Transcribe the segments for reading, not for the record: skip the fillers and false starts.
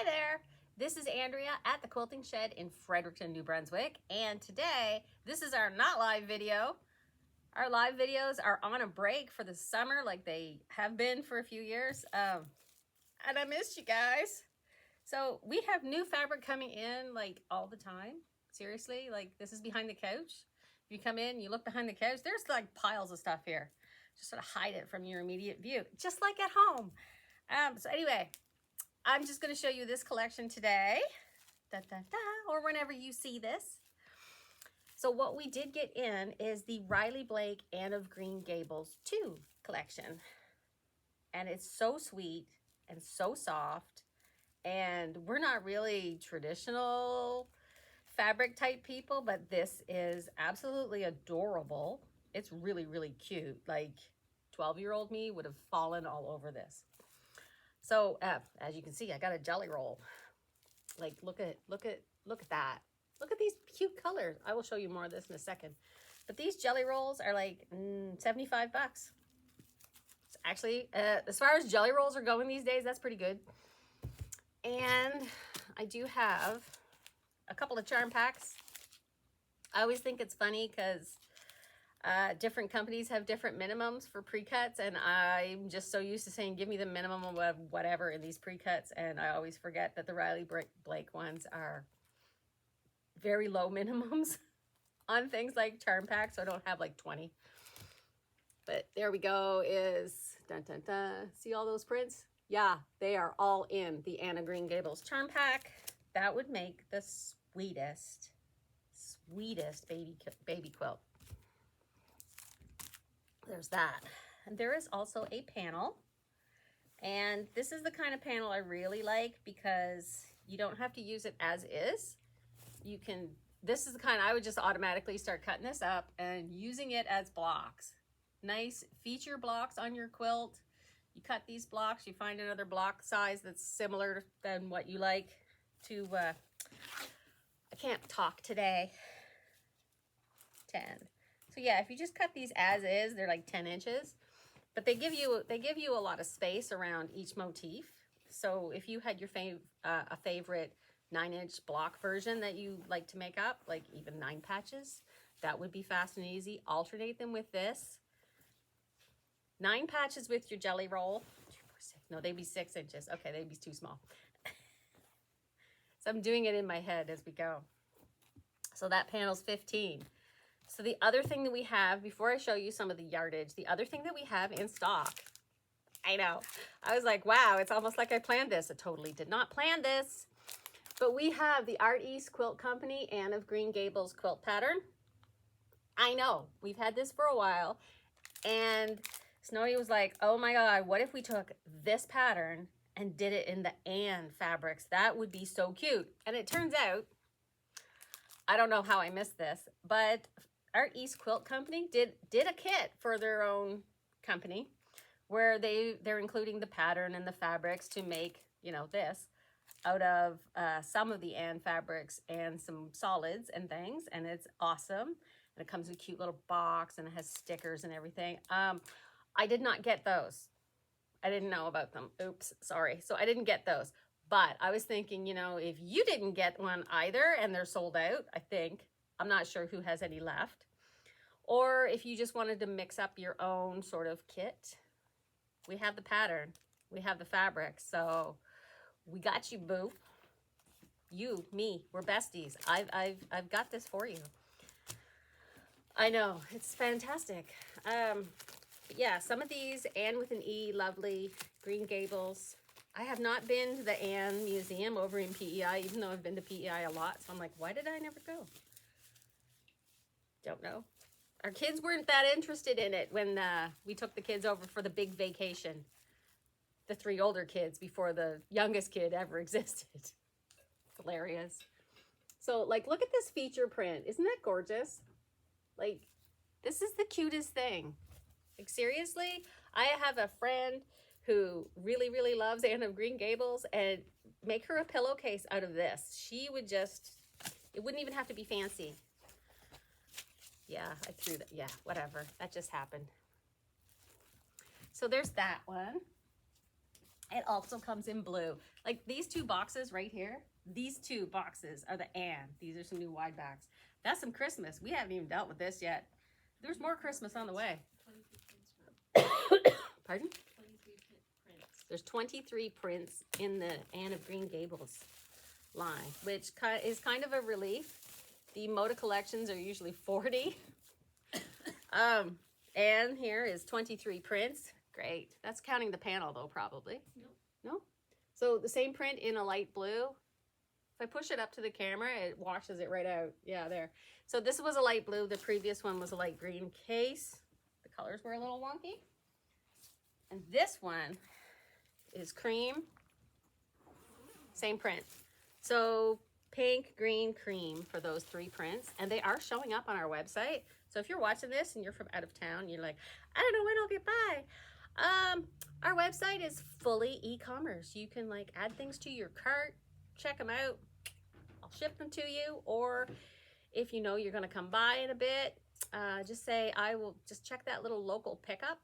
Hi there, this is Andrea at the Quilting Shed in Fredericton, New Brunswick, and today this is our not live video. Our live videos are on a break for the summer like they have been for a few years, and I missed you guys. So we have new fabric coming in like all the time. Seriously, like this is behind the couch. If you come in, you look behind the couch, there's like piles of stuff here. Just sort of hide it from your immediate view, just like at home. So anyway, I'm just going to show you this collection today, or whenever you see this. So what we did get in is the Riley Blake Anne of Green Gables 2 collection. And it's so sweet and so soft. And we're not really traditional fabric type people, but this is absolutely adorable. It's really, really cute. Like 12-year-old me would have fallen all over this. So as you can see, I got a jelly roll. Like look at that. Look at these cute colors. I will show you more of this in a second. But these jelly rolls are like 75 bucks. It's actually, as far as jelly rolls are going these days, that's pretty good. And I do have a couple of charm packs. I always think it's funny because different companies have different minimums for pre-cuts, and I'm just so used to saying give me the minimum of whatever in these pre-cuts, and I always forget that the Riley Blake ones are very low minimums on things like charm packs, so I don't have like 20. But there we go, is dun dun dun. See all those prints? Yeah, they are all in the Anne of Green Gables charm pack. That would make the sweetest baby quilt. There's that. And there is also a panel. And this is the kind of panel I really like because you don't have to use it as is. You can, this is the kind I would just automatically start cutting this up and using it as blocks. Nice feature blocks on your quilt. You cut these blocks, you find another block size that's similar than what you like to, I can't talk today. 10. So yeah, if you just cut these as is, they're like 10 inches, but they give you a lot of space around each motif. So if you had your a favorite 9-inch block version that you like to make up, like even 9 patches, that would be fast and easy. Alternate them with this. 9 patches with your jelly roll. 2, 4, 6. No, they'd be 6 inches. Okay, they'd be too small. So I'm doing it in my head as we go. So that panel's 15. So the other thing that we have, before I show you some of the yardage, the other thing that we have in stock, I know, I was like, wow, it's almost like I planned this. I totally did not plan this. But we have the Art East Quilt Company Anne of Green Gables quilt pattern. I know, we've had this for a while. And Snowy was like, oh my God, what if we took this pattern and did it in the Anne fabrics? That would be so cute. And it turns out, I don't know how I missed this, but Art East Quilt Company did a kit for their own company where they're including the pattern and the fabrics to make, you know, this out of some of the Anne fabrics and some solids and things, and it's awesome. And it comes with a cute little box and it has stickers and everything. I did not get those. I didn't know about them. Oops, sorry. So I didn't get those. But I was thinking, you know, if you didn't get one either and they're sold out, I think, I'm not sure who has any left. Or if you just wanted to mix up your own sort of kit, we have the pattern, we have the fabric. So we got you, boo. You, me, we're besties. I've got this for you. I know, it's fantastic. But yeah, some of these, Anne with an E, lovely, Green Gables. I have not been to the Anne Museum over in PEI, even though I've been to PEI a lot. So I'm like, why did I never go? Don't know. Our kids weren't that interested in it when we took the kids over for the big vacation. The 3 older kids before the youngest kid ever existed. Hilarious. So like, look at this feature print. Isn't that gorgeous? Like, this is the cutest thing. Like seriously, I have a friend who really, really loves Anne of Green Gables, and make her a pillowcase out of this. She would just, it wouldn't even have to be fancy. Yeah, I threw that. Yeah, whatever. That just happened. So there's that one. It also comes in blue. Like these two boxes right here, these two boxes are the Anne. These are some new wide backs. That's some Christmas. We haven't even dealt with this yet. There's more Christmas on the way. Pardon? 23 prints. There's 23 prints in the Anne of Green Gables line, which is kind of a relief. The Moda collections are usually 40. And here is 23 prints. Great. That's counting the panel though, probably. Nope. No? So the same print in a light blue. If I push it up to the camera, it washes it right out. Yeah, there. So this was a light blue. The previous one was a light green case. The colors were a little wonky. And this one is cream. Same print. So pink, green, cream for those 3 prints. And they are showing up on our website. So if you're watching this and you're from out of town, you're like, I don't know when I'll get by. Our website is fully e-commerce. You can like add things to your cart, check them out. I'll ship them to you. Or if you know you're going to come by in a bit, just say, I will just check that little local pickup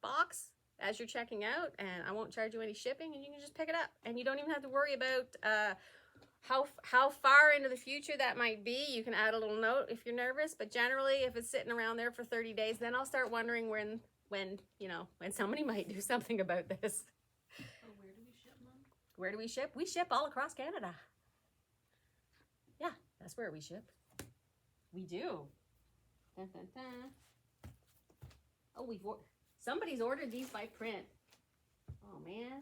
box as you're checking out, and I won't charge you any shipping, and you can just pick it up. And you don't even have to worry about how far into the future that might be. You can add a little note if you're nervous, but generally if it's sitting around there for 30 days, then I'll start wondering when somebody might do something about this. So where do we ship, Mom? Where do we ship? We ship all across Canada. Yeah, that's where we ship. We do. Dun, dun, dun. Oh, somebody's ordered these by print. Oh man.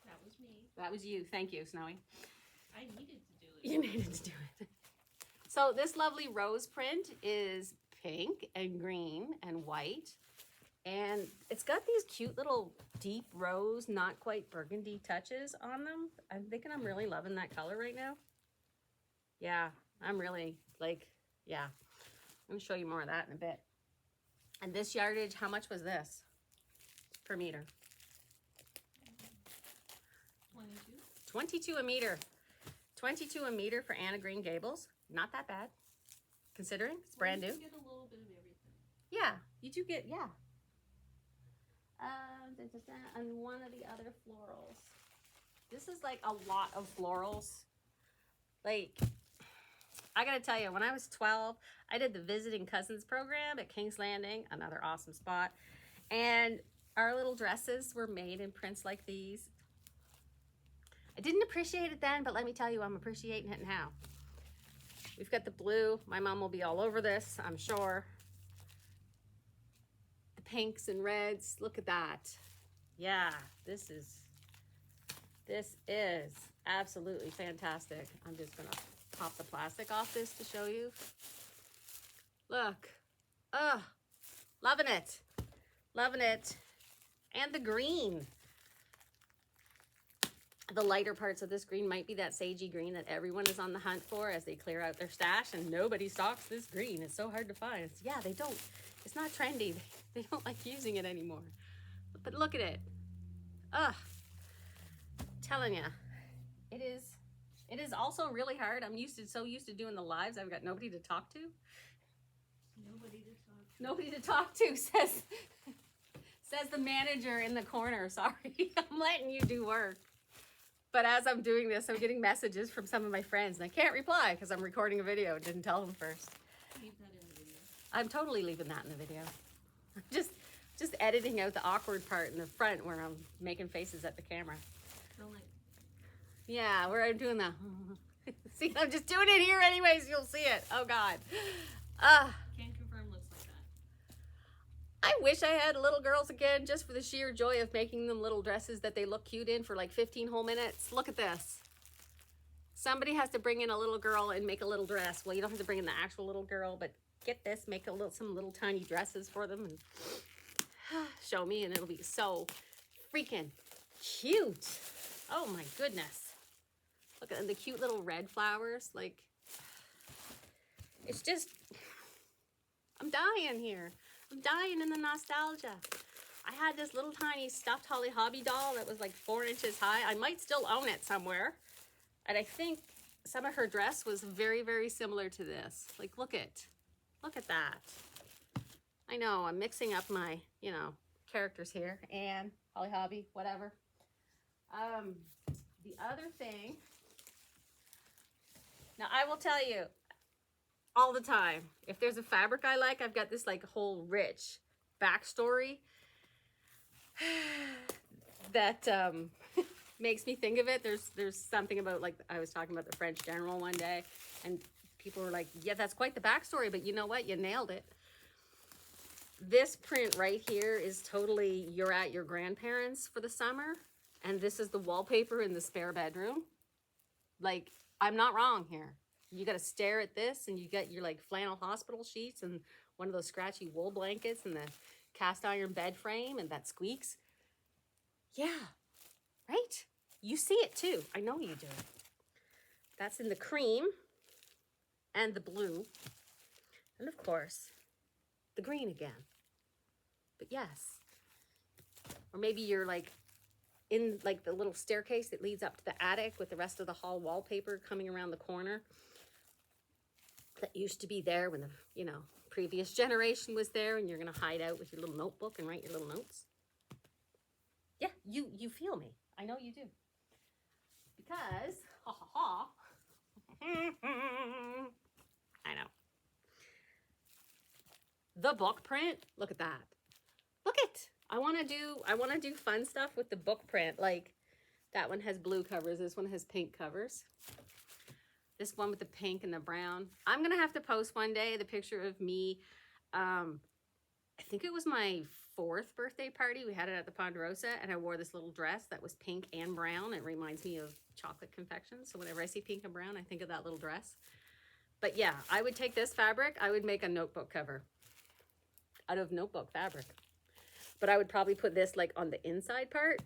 That was me. That was you. Thank you, Snowy. I needed to do it. You needed to do it. So this lovely rose print is pink and green and white. And it's got these cute little deep rose, not quite burgundy touches on them. I'm thinking I'm really loving that color right now. Yeah, I'm really yeah. I'm gonna show you more of that in a bit. And this yardage, how much was this per meter? 22. 22 a meter. 22 a meter for Anne of Green Gables. Not that bad, considering it's brand new. You get a little bit of everything. Yeah, you do get, yeah. And one of the other florals. This is like a lot of florals. Like, I gotta tell you, when I was 12, I did the Visiting Cousins program at King's Landing, another awesome spot. And our little dresses were made in prints like these. I didn't appreciate it then, but let me tell you, I'm appreciating it now. We've got the blue. My mom will be all over this, I'm sure. The pinks and reds, look at that. Yeah, this is absolutely fantastic. I'm just gonna pop the plastic off this to show you. Look, loving it, loving it. And the green. The lighter parts of this green might be that sagey green that everyone is on the hunt for as they clear out their stash, and nobody stocks this green. It's so hard to find. Yeah, they don't. It's not trendy. They don't like using it anymore. But look at it. Telling you, it is also really hard. I'm so used to doing the lives. I've got nobody to talk to. Nobody to talk to, says the manager in the corner. Sorry, I'm letting you do work. But as I'm doing this, I'm getting messages from some of my friends, and I can't reply because I'm recording a video. Didn't tell them first. Leave that in the video. I'm totally leaving that in the video. I'm just editing out the awkward part in the front where I'm making faces at the camera. Film it. Yeah, where I'm doing the... See, I'm just doing it here anyways. You'll see it. Oh, God. Can confirm looks like that. I wish I had little girls again just for the sheer joy of making them little dresses that they look cute in for like 15 whole minutes. Look at this. Somebody has to bring in a little girl and make a little dress. Well, you don't have to bring in the actual little girl, but get this, make some little tiny dresses for them and show me, and it'll be so freaking cute. Oh my goodness. Look at the cute little red flowers. Like, it's just, I'm dying here. I'm dying in the nostalgia. I had this little tiny stuffed Holly Hobby doll that was like 4 inches high. I might still own it somewhere. And I think some of her dress was very, very similar to this. Like, look at that. I know, I'm mixing up my, characters here. Anne, Holly Hobby, whatever. The other thing, now I will tell you all the time, if there's a fabric I like, I've got this like whole rich backstory that makes me think of it. There's something about, like, I was talking about the French general one day, and people were like, yeah, that's quite the backstory, but you know what? You nailed it. This print right here is totally, you're at your grandparents for the summer, and this is the wallpaper in the spare bedroom. Like, I'm not wrong here. You got to stare at this, and you get your like flannel hospital sheets and one of those scratchy wool blankets and the cast iron bed frame and that squeaks. Yeah, right? You see it too. I know you do. That's in the cream and the blue. And of course, the green again. But yes. Or maybe you're like in like the little staircase that leads up to the attic with the rest of the hall wallpaper coming around the corner. That used to be there when the, you know, previous generation was there, and you're going to hide out with your little notebook and write your little notes. Yeah, you feel me. I know you do. Because, ha ha ha, I know. The book print, look at that. Look it. I want to do fun stuff with the book print. Like, that one has blue covers. This one has pink covers. This one with the pink and the brown. I'm going to have to post one day the picture of me. I think it was my 4th birthday party. We had it at the Ponderosa, and I wore this little dress that was pink and brown. It reminds me of chocolate confections. So whenever I see pink and brown, I think of that little dress. But yeah, I would take this fabric. I would make a notebook cover out of notebook fabric. But I would probably put this like on the inside part.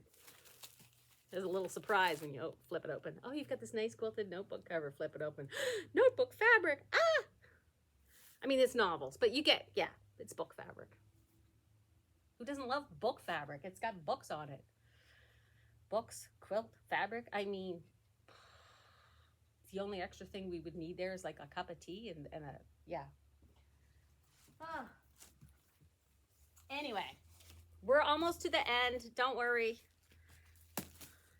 There's a little surprise when you flip it open. Oh, you've got this nice quilted notebook cover. Flip it open. Notebook fabric. Ah! I mean, it's novels, but you get, yeah, it's book fabric. Who doesn't love book fabric? It's got books on it. Books, quilt, fabric. I mean, the only extra thing we would need there is like a cup of tea and a, yeah. Ah. Anyway, we're almost to the end. Don't worry.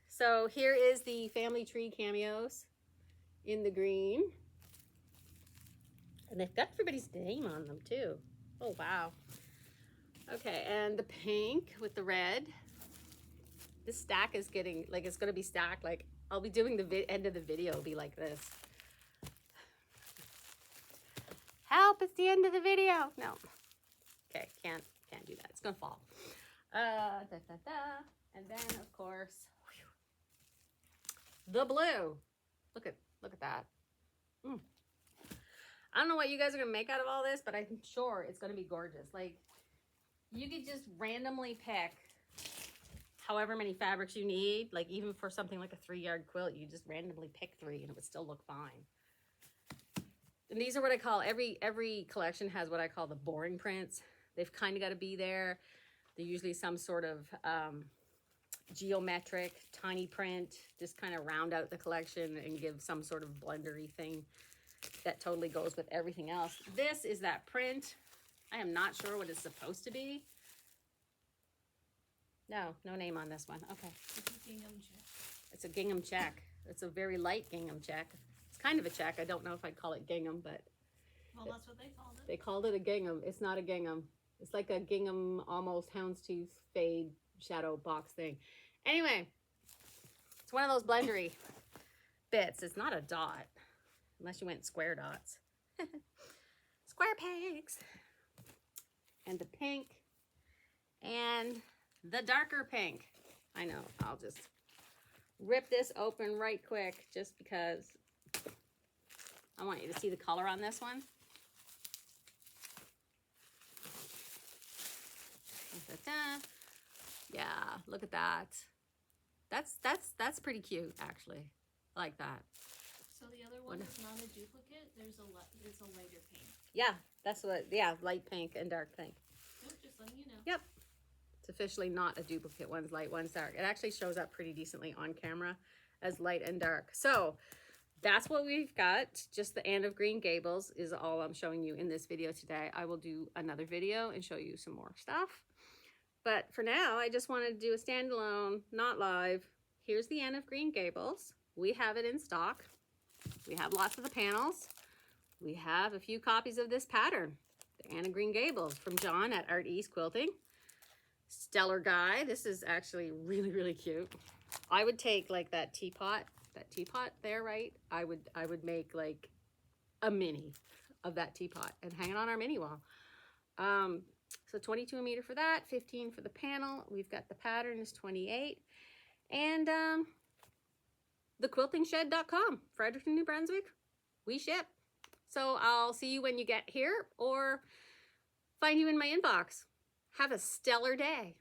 So here is the family tree cameos in the green. And they've got everybody's name on them too. Oh, wow. Okay, and the pink with the red. This stack is getting, like, it's going to be stacked. Like, I'll be doing the end of the video. It'll be like this. Help, it's the end of the video. No. Okay, can't do that. It's going to fall. And then, of course, the blue. Look at that. I don't know what you guys are going to make out of all this, but I'm sure it's going to be gorgeous. Like, you could just randomly pick however many fabrics you need. Like, even for something like a 3-yard quilt, you just randomly pick 3 and it would still look fine. And these are what I call, every collection has what I call the boring prints. They've kind of got to be there. They're usually some sort of geometric, tiny print, just kind of round out the collection and give some sort of blendery thing that totally goes with everything else. This is that print. I am not sure what it's supposed to be. No name on this one. Okay. It's a gingham check. It's a very light gingham check. It's kind of a check. I don't know if I'd call it gingham, but well, that's what they called it. They called it a gingham. It's not a gingham. It's like a gingham, almost houndstooth fade shadow box thing. Anyway, it's one of those blendery bits. It's not a dot, unless you went square dots. Square pegs. And the pink. And the darker pink. I know, I'll just rip this open right quick just because I want you to see the color on this one. Yeah, look at that. That's pretty cute, actually. I like that. So the other one is not a duplicate. There's a lighter pink. Yeah, that's what. Yeah, light pink and dark pink. Nope, just letting you know. Yep. It's officially not a duplicate. One's light, one's dark. It actually shows up pretty decently on camera as light and dark. So that's what we've got. Just the end of Green Gables is all I'm showing you in this video today. I will do another video and show you some more stuff. But for now, I just wanted to do a standalone, not live, here's the Anne of Green Gables. We have it in stock. We have lots of the panels. We have a few copies of this pattern, the Anne of Green Gables from John at Art East Quilting. Stellar guy. This is actually really, really cute. I would take like that teapot there, right? I would make like a mini of that teapot and hang it on our mini wall. So 22 a meter for that, 15 for the panel. We've got the pattern is 28. And thequiltingshed.com, Fredericton, New Brunswick. We ship. So I'll see you when you get here or find you in my inbox. Have a stellar day.